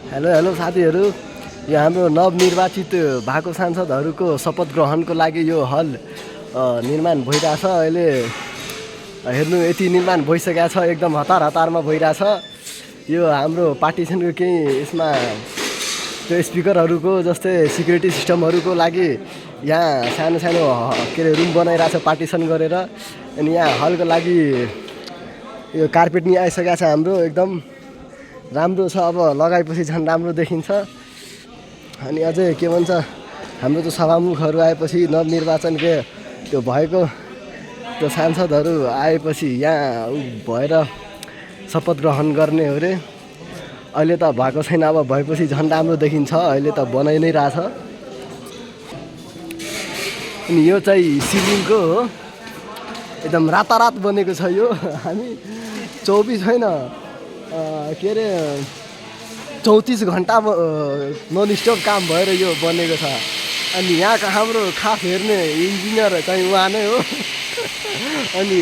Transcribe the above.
Hello hello साथीहरू, यो हाम्रो नवनिर्वाचित भएको सांसदहरूको शपथ ग्रहणको लागि यो हल निर्माण भइरहेछ। अहिले हेर्नु यति निर्माण भइसकेको छ, एकदम हतार हतारमा भइरहेछ। यो हाम्रो पार्टिसनको केही यसमा त्यो स्पिकरहरूको जस्तै सिक्युरिटी सिस्टमहरूको लागि यहाँ सानो सानो के अरे रुम बनाइरहेछ पार्टिसन गरेर। अनि यहाँ हलको लागि यो कार्पेट नि आइसकेको छ हाम्रो, एकदम राम्रो छ। अब लगाएपछि झन् राम्रो देखिन्छ। अनि अझै के भन्छ, हाम्रो त्यो सभामुखहरू आएपछि नवनिर्वाचनको त्यो भएको त्यो सांसदहरू आएपछि यहाँ भएर शपथ ग्रहण गर्ने हो रे। अहिले त भएको छैन, अब भएपछि झन् राम्रो देखिन्छ। अहिले त बनाइ नै रहेछ। अनि यो चाहिँ सिलिङको हो, एकदम रातारात बनेको छ यो। हामी 24 होइन के अरे 34 घन्टा ननस्टप काम भएर यो बनेको छ। अनि यहाँको हाम्रो खास हेर्ने इन्जिनियर चाहिँ उहाँ नै हो। अनि